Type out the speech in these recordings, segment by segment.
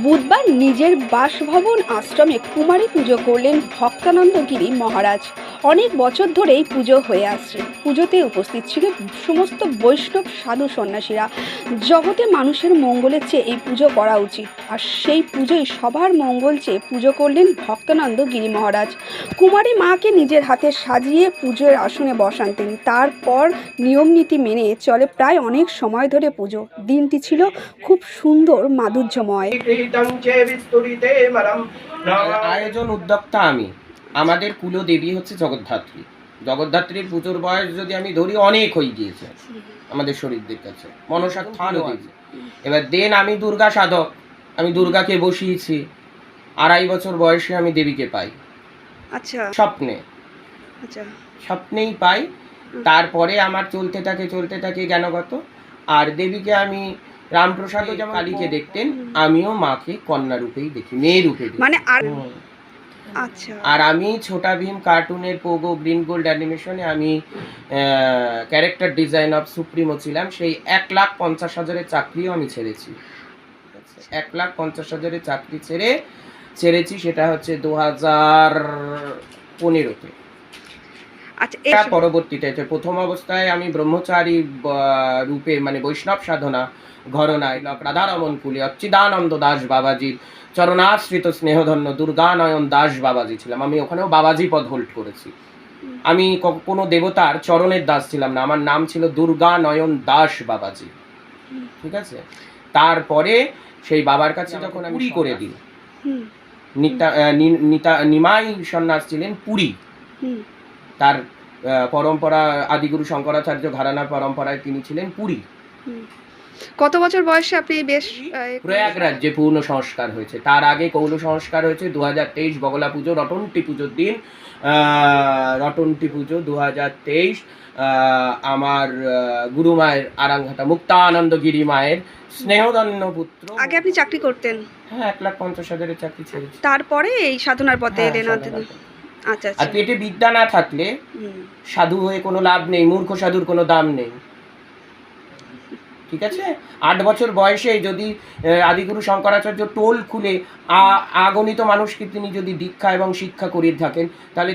বুধবার নিজের বাসভবন আশ্রমে কুমারী পুজো করলেন ভক্তানন্দ গিরি মহারাজ। অনেক বছর ধরেই পুজো হয়ে আসছে। পুজোতে উপস্থিত ছিল সমস্ত বৈষ্ণব সাধু সন্ন্যাসীরা। জগতে মানুষের মঙ্গলের চেয়ে এই পুজো করা উচিত, আর সেই পুজোয় সবার মঙ্গল চেয়ে পুজো করলেন ভক্তানন্দ গিরি মহারাজ। কুমারী মাকে নিজের হাতে সাজিয়ে পুজোর আসনে বসান তিনি। তারপর নিয়ম নীতি মেনে চলে প্রায় অনেক সময় ধরে পুজো। দিনটি ছিল খুব সুন্দর, মাধুর্যময়। আয়োজন উদ্যোক্তা আমি। আমাদের কুলদেবী হচ্ছে জগদ্ধাত্রী। জগদ্ধাত্রীর পুজোর বয়স যদি আমি ধরি অনেক হয়ে গিয়েছে আমাদের শরীরদের কাছে, মনসা থানও আছে। এবার আমি দুর্গা সাধক, আমি দুর্গাকে বসিয়েছি। 2.5 বছর বয়সে আমি দেবীকে পাই। আচ্ছা, স্বপ্নে, আচ্ছা, স্বপ্নেই পাই। তারপরে আমার চলতে থাকে জ্ঞানগত। আর দেবীকে আমি রামপ্রসাদও যেমন কালীকে দেখতেন, আমিও মাকে কন্যা রূপেই দেখি, মেয়ে রূপে দেখি। মানে আর আচ্ছা, আর আমি ছোটা ভীম কার্টুনের পোগো গ্রিন গোল্ড অ্যানিমেশনে আমি ক্যারেক্টার ডিজাইন অফ সুপ্রিমো ছিলাম। সেই 1,50,000-এর চাকরিও আমি ছেড়েছি। 1,50,000-এর চাকরি ছেড়েছি, সেটা হচ্ছে 2015-তে। আচ্ছা। এটা পরবর্তীতে প্রথম অবস্থায় আমি ব্রহ্মচারী রূপে, মানে বৈষ্ণব সাধনা ঘরনায় রাধারমন কুলে অচ্চিদানন্দ দাস বাবাজির চরণাশ্রিত স্নেহধন্য দুর্গানয়ন দাস বাবাজি ছিলাম। আমি ওখানেও বাবাজি পদ হোল্ড করেছি। আমি কোনো দেবতার চরণের দাস ছিলাম না, আমার নাম ছিল দুর্গানয়ন দাস বাবাজি। ঠিক আছে। তারপরে সেই বাবার কাছে যখন আমি পুরী করে দিই, নিমাই সন্ন্যাস ছিলেন পুরী। তার পরম্পরা আদিগুরু শঙ্করাচার্য ঘরানার পরম্পরায় তিনি ছিলেন পুরী। কত বছর বয়সে আপনি বেশ প্রয়াগরাজ্যে পূর্ণ সংস্কার হয়েছে। তার আগে কৌল সংস্কার হয়েছে 2023 বগলা পুজো, রটন্টি পুজোর দিন। রটন্টি পুজো 2023 আমার গুরুমায়ের আরাঙ্ঘাটা মুক্তানন্দ গিরি মায়ের স্নেহধন্য পুত্র। আগে আপনি চাকরি করতেন? হ্যাঁ, 1,50,000-এর চাকরি ছেড়েছি। তারপরে এই সাধনার পথে এলেন? আচ্ছা, আর পেটে বিদ্যা না থাকলে সাধু হয়ে কোনো লাভ নেই, মূর্খ সাধুর কোনো দাম নেই। ঠিক আছে। 8 বছর বয়সে যদি আদিগুরু শঙ্করাচার্য টোল খুলে আগণিত মানুষকে তিনি যদি দীক্ষা এবং শিক্ষা করিয়ে থাকেন, তাহলে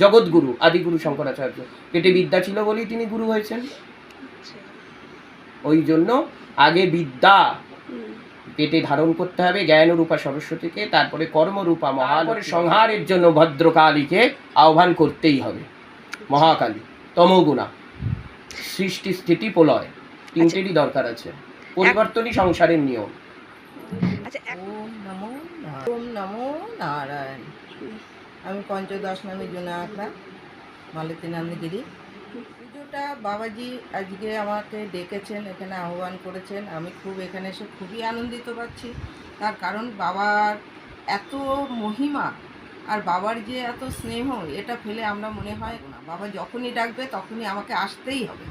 জগৎগুরু আদিগুরু শঙ্করাচার্য পেটে বিদ্যা ছিল বলেই তিনি গুরু হয়েছেন। ওই জন্য আগে বিদ্যা পেটে ধারণ করতে হবে, জ্ঞানরূপা সরস্বতীকে, তারপরে কর্মরূপা মহালক্ষ্মী, সংহারের জন্য ভদ্রকালীকে আহ্বান করতেই হবে। মহাকালী, তমোগুণা, সৃষ্টি স্থিতি প্রলয়, তিনটেরই দরকার আছে। পরিবর্তনই সংসারের নিয়ম। আচ্ছা, ওম নমো নারায়ণ। আমি পঞ্চদশ নামে জুনা আখড়া মালতী নন্দগিরি। পুজোটা বাবাজি আজকে আমাকে ডেকেছেন, এখানে আহ্বান করেছেন। আমি এখানে এসে খুবই আনন্দিত পাচ্ছি। তার কারণ বাবার এত মহিমা আর বাবার যে এত স্নেহ, এটা ফেলে আমরা মনে হয় না। বাবা যখনই ডাকবে তখনই আমাকে আসতেই হবে।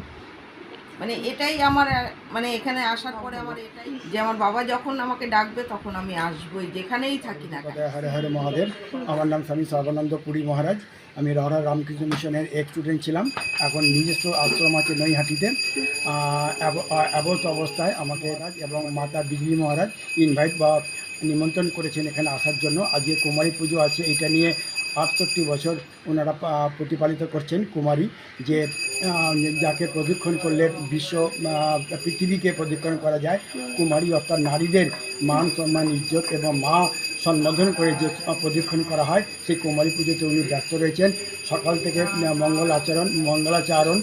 মানে এটাই আমার, মানে এখানে আসার পরে আমার এটাই যে আমার বাবা যখন আমাকে ডাকবে তখন আমি আসবই, যেখানেই থাকি না। হরে হরে মহাদেব। আমার নাম স্বামী সর্বানন্দ পুরী মহারাজ। আমি রহরা রামকৃষ্ণ মিশনের এক স্টুডেন্ট ছিলাম। এখন নিজস্ব আশ্রম আছে নৈহাটিতে। অবস্থ অবস্থায় আমাকে এবং মাতা বিজলি মহারাজ ইনভাইট বা নিমন্ত্রণ করেছেন এখানে আসার জন্য। আজকে কুমারী পুজো আছে, এটা নিয়ে 68 বছর ওনারা প্রতিপালিত করছেন। কুমারী যে যাকে প্রদক্ষিণ করলে পৃথিবীকে প্রদক্ষিণ করা যায়। কুমারী অর্থাৎ নারীদের মান সম্মান ইজ্জত এবং মা সম্বোধন করে যে প্রদক্ষিণ করা হয়, সেই কুমারী পুজোতে উনি ব্যস্ত রয়েছেন। সকাল থেকে মঙ্গলাচরণ